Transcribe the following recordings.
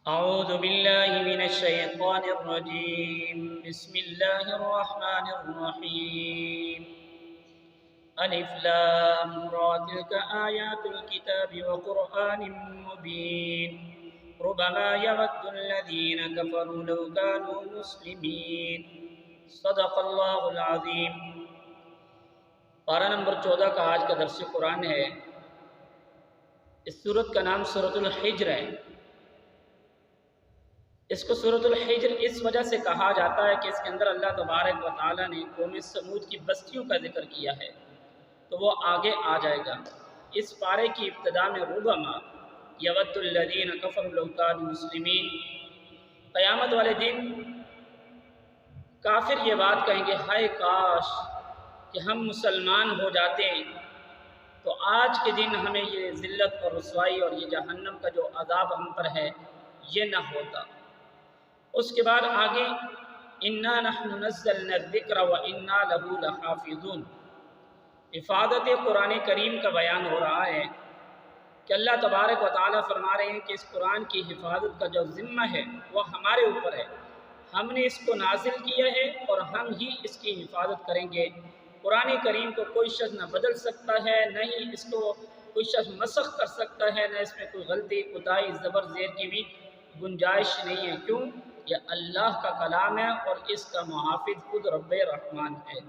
أعوذ بالله من الشيطان الرجيم بسم الله الرحمن الرحيم ألف لام را تلك آيات الكتاب وقرآن مبين ربما يود الذين كفروا لو كانوا مسلمين صدق اللہ العظیم۔ پارہ نمبر 14 کا آج کا درس قرآن ہے۔ اس سورت کا نام سورۃ الحجر ہے۔ اس کو سورۃ الحجر اس وجہ سے کہا جاتا ہے کہ اس کے اندر اللہ تبارک و تعالیٰ نے قوم سمود کی بستیوں کا ذکر کیا ہے، تو وہ آگے آ جائے گا۔ اس پارے کی ابتدا میں ربما یود الذین کفروا لو کانوا مسلمین، قیامت والے دن کافر یہ بات کہیں گے، ہائے کاش کہ ہم مسلمان ہو جاتے تو آج کے دن ہمیں یہ ذلت اور رسوائی اور یہ جہنم کا جو عذاب ہم پر ہے یہ نہ ہوتا۔ اس کے بعد آگے انا نحن نزلنا الذکر وانا له لحافظون، حفاظت قرآن کریم کا بیان ہو رہا ہے کہ اللہ تبارک و تعالیٰ فرما رہے ہیں کہ اس قرآن کی حفاظت کا جو ذمہ ہے وہ ہمارے اوپر ہے، ہم نے اس کو نازل کیا ہے اور ہم ہی اس کی حفاظت کریں گے۔ قرآن کریم کو کوئی شخص نہ بدل سکتا ہے، نہ ہی اس کو کوئی شخص مسخ کر سکتا ہے، نہ اس میں کوئی غلطی کوتاہی زبر زیر کی بھی گنجائش نہیں ہے۔ کیوں؟ یہ اللہ کا کلام ہے اور اس کا محافظ خود رب رحمان ہے۔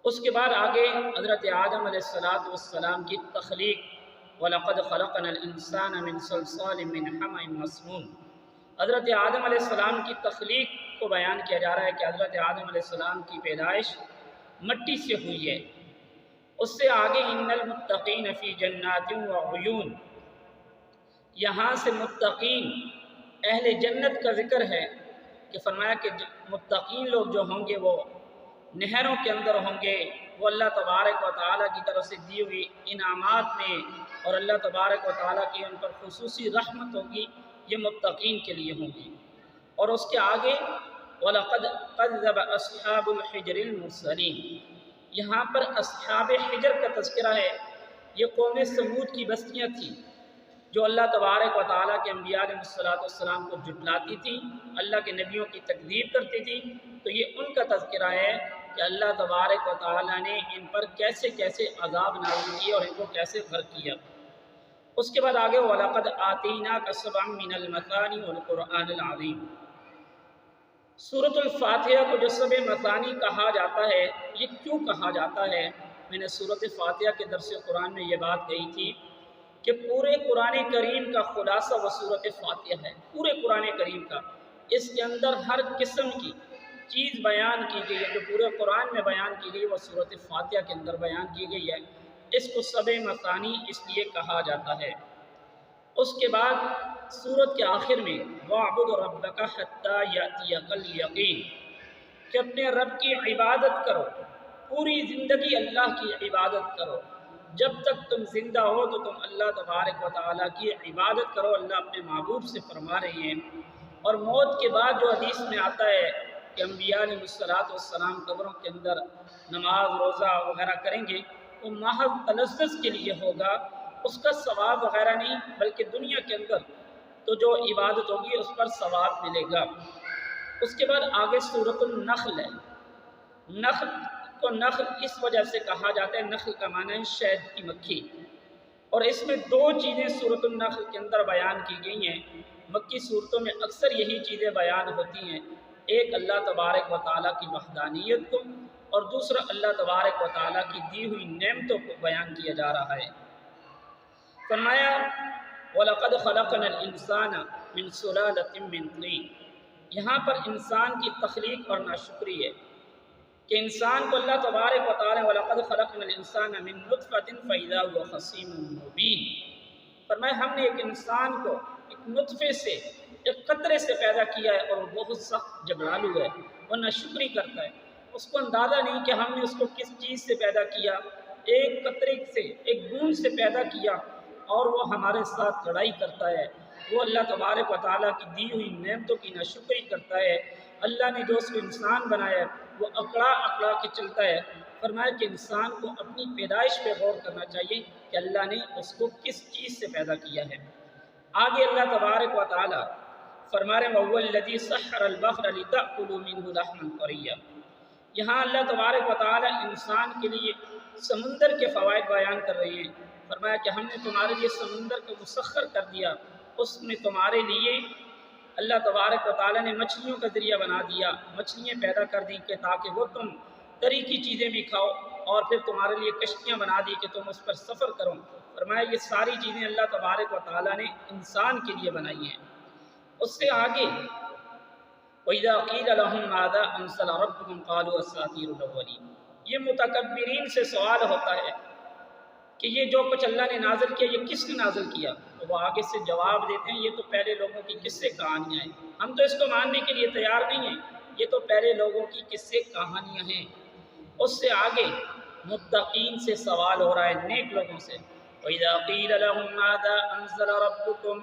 اس کے بعد آگے حضرت آدم علیہ السلام کی تخلیق، وَلَقَدْ خَلَقْنَا الْإِنسَانَ مِنْ صَلْصَالٍ مِّنْ حَمَإٍ مَّسْنُونٍ، حضرت آدم علیہ السلام کی تخلیق کو بیان کیا جا رہا ہے کہ حضرت آدم علیہ السلام کی پیدائش مٹی سے ہوئی ہے۔ اس سے آگے ان المتقین فی جنات وعیون، یہاں سے متقین اہل جنت کا ذکر ہے کہ فرمایا کہ متقین لوگ جو ہوں گے وہ نہروں کے اندر ہوں گے، وہ اللہ تبارک و تعالیٰ کی طرف سے دی ہوئی انعامات میں، اور اللہ تبارک و تعالیٰ کی ان پر خصوصی رحمت ہوگی، یہ متقین کے لیے ہوں گی۔ اور اس کے آگے وَلَقَدْ كَذَّبَ أَصْحَابُ الْحِجْرِ الْمُرْسَلِينَ، یہاں پر اصحاب حجر کا تذکرہ ہے۔ یہ قوم سمود کی بستیاں تھیں جو اللہ تبارک و تعالیٰ کے انبیاء علیہ السلام کو جھٹلاتی تھیں، اللہ کے نبیوں کی تکذیب کرتی تھیں، تو یہ ان کا تذکرہ ہے کہ اللہ تبارک و تعالیٰ نے ان پر کیسے کیسے عذاب نازل کیا اور ان کو کیسے غرق کیا۔ اس کے بعد آگے وَلَقَدْ آتَيْنَاكَ سَبْعًا مِّنَ الْمَثَانِي وَالْقُرْآنِ الْعَظِيمِ، سورۃ الفاتحہ کو جو سبع مثانی کہا جاتا ہے، یہ کیوں کہا جاتا ہے؟ میں نے سورۃ فاتحہ کے درس قرآن میں یہ بات کہی تھی کہ پورے قرآن کریم کا خلاصہ وہ سورۃ فاتحہ ہے، پورے قرآن کریم کا۔ اس کے اندر ہر قسم کی چیز بیان کی گئی ہے جو پورے قرآن میں بیان کی گئی، وہ سورۃ فاتحہ کے اندر بیان کی گئی ہے۔ اس کو سبع مثانی اس لیے کہا جاتا ہے۔ اس کے بعد سورت کے آخر میں وَاعْبُدْ رَبَّكَ حَتَّى يَأْتِيَكَ الْيَقِينُ، کہ اپنے رب کی عبادت کرو، پوری زندگی اللہ کی عبادت کرو، جب تک تم زندہ ہو تو تم اللہ تبارک و تعالیٰ کی عبادت کرو، اللہ اپنے محبوب سے فرما رہے ہیں۔ اور موت کے بعد جو حدیث میں آتا ہے کہ انبیاء علیہ السلام قبروں کے اندر نماز روزہ وغیرہ کریں گے، وہ محض تلذذ کے لیے ہوگا، اس کا ثواب وغیرہ نہیں، بلکہ دنیا کے اندر تو جو عبادت ہوگی اس پر ثواب ملے گا۔ اس کے بعد آگے سورۃ النخل ہے۔ نخل کو نخل اس وجہ سے کہا جاتا ہے، نخل کا معنی ہے شہد کی مکھی، اور اس میں دو چیزیں سورۃ النخل کے اندر بیان کی گئی ہیں۔ مکی صورتوں میں اکثر یہی چیزیں بیان ہوتی ہیں، ایک اللہ تبارک و تعالیٰ کی وحدانیت کو، اور دوسرا اللہ تبارک و تعالیٰ کی دی ہوئی نعمتوں کو بیان کیا جا رہا ہے۔ فرمایا وَلَقَدْ خَلَقْنَا الْإِنسَانَ مِنْ سُلَالَةٍ مِّن طِينٍ، یہاں پر انسان کی تخلیق اور ناشکری ہے کہ انسان کو اللہ تبارک و تعالیٰ وَلَقَدْ خَلَقْنَا الْإِنسَانَ مِنْ نُطْفَةٍ فَإِذَا هُوَ خَصِيمٌ مُّبِينٌ، فرمایا ہم نے ایک انسان کو ایک نطفے سے، ایک قطرے سے پیدا کیا ہے، اور وہ بہت سخت جھگڑالو ہے، وہ ناشکری کرتا ہے۔ اس کو اندازہ نہیں کہ ہم نے اس کو کس چیز سے پیدا کیا، ایک قطرے سے، ایک بوند سے پیدا کیا، اور وہ ہمارے ساتھ لڑائی کرتا ہے، وہ اللہ تبارک و تعالیٰ کی دی ہوئی نعمتوں کی ناشکری کرتا ہے۔ اللہ نے جو اس کو انسان بنایا ہے وہ اکڑا اکڑا کے چلتا ہے۔ فرمایا کہ انسان کو اپنی پیدائش پہ غور کرنا چاہیے کہ اللہ نے اس کو کس چیز سے پیدا کیا ہے۔ آگے اللہ تبارک و تعالی فرما رہے ہیں وَهُوَ الَّذِي سَخَّرَ الْبَحْرَ لِتَأْكُلُوا مِنْهُ لَحْمًا طَرِيًّا۔ یہاں اللہ تبارک و تعالی انسان کے لیے سمندر کے فوائد بیان کر رہے ہیں۔ فرمایا کہ ہم نے تمہارے لیے سمندر کو مسخر کر دیا، اس میں تمہارے لیے اللہ تبارک و تعالی نے مچھلیوں کا ذریعہ بنا دیا، مچھلیاں پیدا کر دی کہ تاکہ وہ تم طری کی چیزیں بھی کھاؤ، اور پھر تمہارے لیے کشتیاں بنا دی کہ تم اس پر سفر کرو۔ فرمایا یہ ساری چیزیں اللہ تبارک و تعالی نے انسان کے لیے بنائی ہیں۔ اس سے آگے وَإِذَا قِيلَ لَهُمْ مَاذَا أَنزَلَ رَبُّكُمْ قَالُوا أَسَاطِيرُ الْأَوَّلِينَ۔ یہ متکبرین سے سوال ہوتا ہے کہ یہ جو کچھ اللہ نے نازل کیا یہ کس نے نازل کیا؟ تو وہ آگے سے جواب دیتے ہیں یہ تو پہلے لوگوں کی قصے کہانیاں ہیں، ہم تو اس کو ماننے کے لیے تیار نہیں ہیں، یہ تو پہلے لوگوں کی قصے کہانیاں ہیں۔ اس سے آگے متقین سے سوال ہو رہا ہے، نیک لوگوں سے، وَإِذَا قِيلَ لَهُمْ مَاذَا أَنزَلَ رَبُّكُمْ۔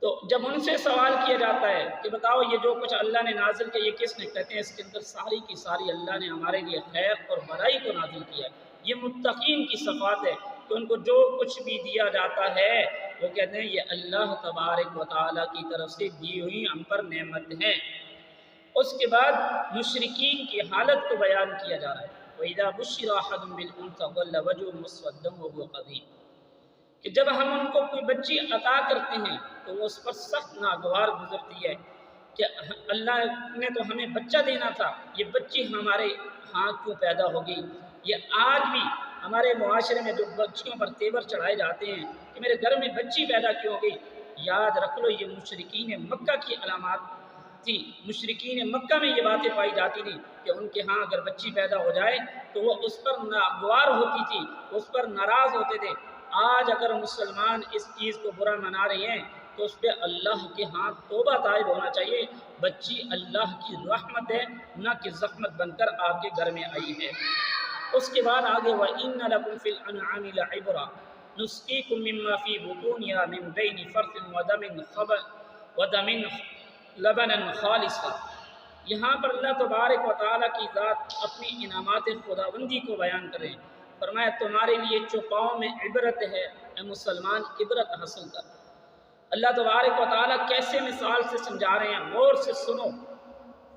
تو جب ان سے سوال کیا جاتا ہے کہ بتاؤ یہ جو کچھ اللہ نے نازل کیا یہ کس نے، کہتے ہیں اس کے اندر ساری کی ساری اللہ نے ہمارے لیے خیر اور بھلائی کو نازل کیا ہے۔ یہ متقین کی صفات ہے کہ ان کو جو کچھ بھی دیا جاتا ہے وہ کہتے ہیں یہ اللہ تبارک و تعالیٰ کی طرف سے دی ہوئی ہم پر نعمت ہے۔ اس کے بعد مشرکین کی حالت کو بیان کیا جا رہا ہے، وَإِذَا بُشِّرَ أَحَدٌ بِالْأُنثَىٰ ظَلَّ وَجْهُهُ مُسْوَدًّا وَهُوَ كَظِيمٌ، کہ جب ہم ان کو کوئی بچی عطا کرتے ہیں تو وہ اس پر سخت ناگوار گزرتی ہے کہ اللہ نے تو ہمیں بچہ دینا تھا، یہ بچی ہمارے ہاں کیوں پیدا ہوگی۔ یہ آج بھی ہمارے معاشرے میں جو بچیوں پر تیور چڑھائے جاتے ہیں کہ میرے گھر میں بچی پیدا کیوں ہوگی، یاد رکھ لو یہ مشرکین مکہ کی علامات تھی۔ مشرکین مکہ میں یہ باتیں پائی جاتی تھیں کہ ان کے ہاں اگر بچی پیدا ہو جائے تو وہ اس پر ناگوار ہوتی تھی، اس پر ناراض ہوتے تھے۔ آج اگر مسلمان اس چیز کو برا منا رہے ہیں تو اس پہ اللہ کے ہاں توبہ طائب ہونا چاہیے۔ بچی اللہ کی رحمت ہے، نہ کہ زحمت بن کر آپ کے گھر میں آئی ہے۔ اس کے بعد آگے وَإِنَّ لَكُمْ فِي الْأَنْعَامِ لَعِبْرَةً نُسْقِيكُم مِّمَّا فِي بُطُونِهَا مِن بَيْنِ فَرْثٍ وَدَمٍ لَبَنًا خَالِصًا۔ یہاں پر اللہ تبارک و تعالیٰ کی ذات اپنی انعامات خداوندی کو بیان کریں۔ فرمایا تمہارے لیے چوپاؤں میں عبرت ہے، اے مسلمان عبرت حاصل کر۔ اللہ تبارک و تعالیٰ کیسے مثال سے سمجھا رہے ہیں، غور سے سنو۔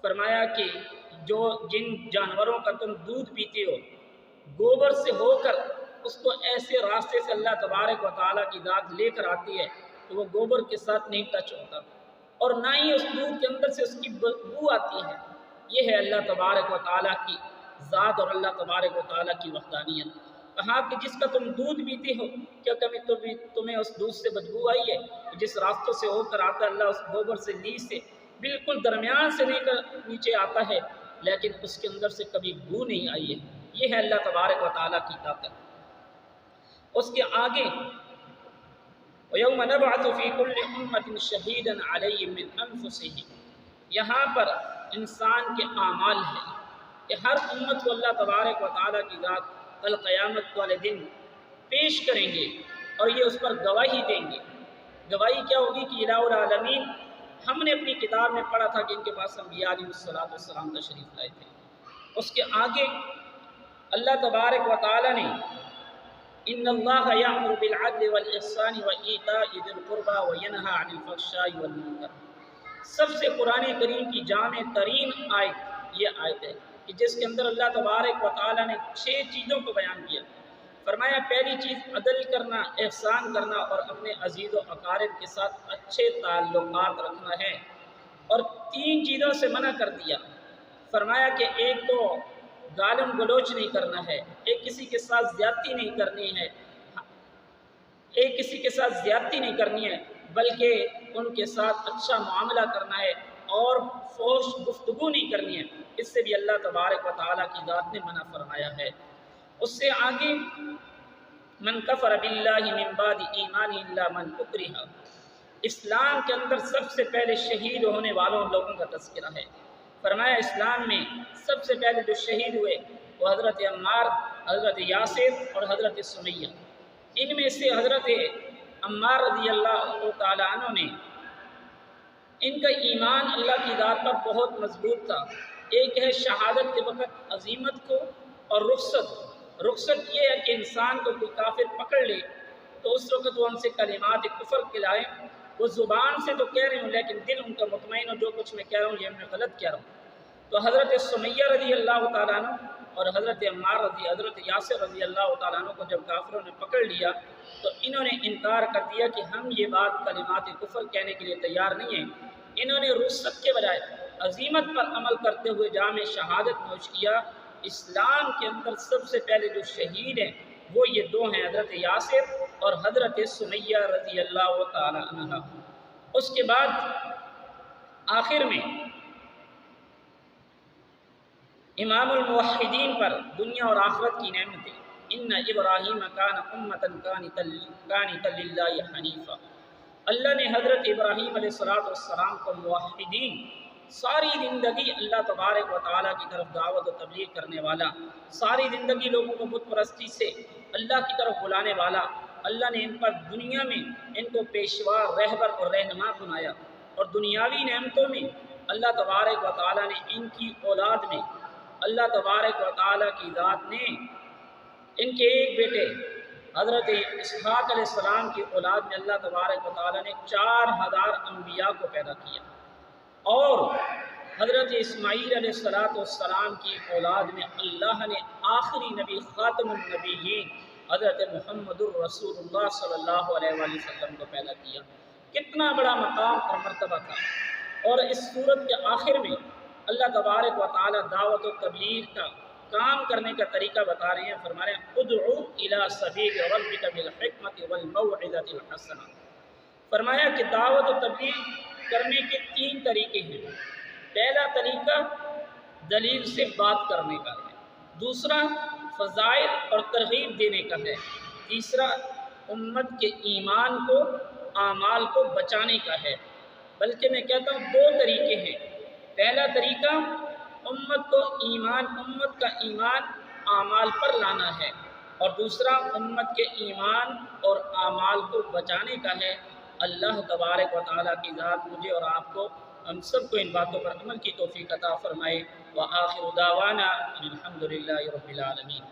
فرمایا کہ جن جانوروں کا تم دودھ پیتے ہو گوبر سے ہو کر اس کو ایسے راستے سے اللہ تبارک و تعالیٰ کی ذات لے کر آتی ہے تو وہ گوبر کے ساتھ نہیں ٹچ ہوتا، اور نہ ہی اس دودھ کے اندر سے اس کی بدبو آتی ہے۔ یہ ہے اللہ تبارک و تعالیٰ کی ذات اور اللہ تبارک و تعالیٰ کی وحدانیت۔ کہا کہ جس کا تم دودھ پیتے ہو کیا کبھی تمہیں اس دودھ سے بدبو آئی ہے؟ جس راستوں سے ہو کر آتا اللہ اس گوبر سے لیس سے بالکل درمیان سے لے کر نیچے آتا ہے، لیکن اس کے اندر سے کبھی بو نہیں آئی ہے۔ یہ ہے اللہ تبارک و تعالیٰ کی طاقت۔ اس کے آگے وَيَوْمَ نَبْعَثُ فِي كُلِّ أُمَّةٍ شَهِيدًا عَلَيْهِمْ مِنْ أَنفُسِهِمْ۔ یہاں پر انسان کے اعمال ہیں کہ ہر امت کو اللہ تبارک و تعالیٰ کی ذات کل قیامت والے دن پیش کریں گے اور یہ اس پر گواہی دیں گے۔ گواہی کیا ہوگی کہ الہ العالمین ہم نے اپنی کتاب میں پڑھا تھا کہ ان کے پاس انبیاء علیہ السلام تشریف لائے تھے۔ اس کے آگے اللہ تبارک و تعالیٰ نے ان اللہ یأمر بالعدل والاحسان وایتاء ذی القربى وینہی عن الفحشاء والمنکر۔ سب سے قرآن کریم کی جامع ترین آیت یہ آیت ہے کہ جس کے اندر اللہ تبارک و تعالیٰ نے 6 چیزوں کو بیان کیا۔ فرمایا پہلی چیز عدل کرنا، احسان کرنا اور اپنے عزیز و اقارب کے ساتھ اچھے تعلقات رکھنا ہے، اور 3 چیزوں سے منع کر دیا۔ فرمایا کہ ایک تو گالم گلوچ نہیں کرنا ہے، ایک کسی کے ساتھ زیادتی نہیں کرنی ہے، بلکہ ان کے ساتھ اچھا معاملہ کرنا ہے، اور فحش گفتگو نہیں کرنی ہے۔ اس سے بھی اللہ تبارک و تعالیٰ کی ذات نے منع فرمایا ہے۔ اس سے آگے من کفر باللہ من بعد ایمانہ الا من اکرہ۔ اسلام کے اندر سب سے پہلے شہید ہونے والوں لوگوں کا تذکرہ ہے۔ فرمایا اسلام میں سب سے پہلے جو شہید ہوئے وہ حضرت عمار، حضرت یاسر اور حضرت سمیہ۔ ان میں سے حضرت عمار رضی اللہ تعالیٰ عنہ نے، ان کا ایمان اللہ کی ذات پر بہت مضبوط تھا۔ ایک ہے شہادت کے وقت عزیمت کو، اور رخصت یہ ہے کہ انسان کو کوئی کافر پکڑ لے تو اس وقت وہ ان سے کلمات کفر کھلائے، وہ زبان سے تو کہہ رہے ہوں لیکن دل ان کا مطمئن ہو جو کچھ میں کہہ رہا ہوں یہ میں غلط کہہ رہا ہوں۔ تو حضرت سمیہ رضی اللہ تعالیٰ عنہ اور حضرت حضرت یاسر رضی اللہ تعالیٰ عنہ کو جب کافروں نے پکڑ لیا تو انہوں نے انکار کر دیا کہ ہم یہ بات کلمات کفر کہنے کے لیے تیار نہیں ہیں۔ انہوں نے رخصت کے بجائے عزیمت پر عمل کرتے ہوئے جام شہادت نوش کیا۔ اسلام کے اندر سب سے پہلے جو شہید ہیں وہ یہ دو ہیں، حضرت یاسر اور حضرت سمیہ رضی اللہ تعالی عنہ۔ اس کے بعد آخر میں امام الموحدین پر دنیا اور آخرت کی نعمتیں، ان ابراہیم کان امۃ قانتا للہ حنیفا، اللہ نے حضرت ابراہیم علیہ السلام کو موحدین، ساری زندگی اللہ تبارک و تعالیٰ کی طرف دعوت و تبلیغ کرنے والا، ساری زندگی لوگوں کو بت پرستی سے اللہ کی طرف بلانے والا، اللہ نے ان پر دنیا میں ان کو پیشوا، رہبر اور رہنما بنایا، اور دنیاوی نعمتوں میں اللہ تبارک و تعالیٰ نے ان کی اولاد میں، اللہ تبارک و تعالیٰ کی ذات نے ان کے ایک بیٹے حضرت اسحاق علیہ السلام کی اولاد میں اللہ تبارک و تعالیٰ نے 4000 انبیاء کو پیدا کیا، اور حضرت اسماعیل علیہ السلام کی اولاد میں اللہ نے آخری نبی خاتم النبیین حضرت محمد الرسول اللہ صلی اللہ علیہ وآلہ وسلم کو پیدا کیا۔ کتنا بڑا مقام اور مرتبہ تھا۔ اور اس صورت کے آخر میں اللہ تبارک و تعالیٰ دعوت و تبلیغ کا کام کرنے کا طریقہ بتا رہے ہیں، فرما رہے ہیں ادعو الی سبیل ربک بالحکمت والموعظۃ الحسنہ۔ فرمایا کہ دعوت و تبلیغ کرنے کے 3 طریقے ہیں۔ پہلا طریقہ دلیل سے بات کرنے کا ہے، دوسرا فضائل اور ترغیب دینے کا ہے، تیسرا امت کے ایمان کو، اعمال کو بچانے کا ہے۔ بلکہ میں کہتا ہوں 2 طریقے ہیں۔ پہلا طریقہ امت کو امت کا ایمان اعمال پر لانا ہے، اور دوسرا امت کے ایمان اور اعمال کو بچانے کا ہے۔ اللہ تبارک و تعالیٰ کی ذات مجھے اور آپ کو، ہم سب کو ان باتوں پر عمل کی توفیق عطا فرمائے۔ وآخر دعوانا الحمدللہ رب العالمین۔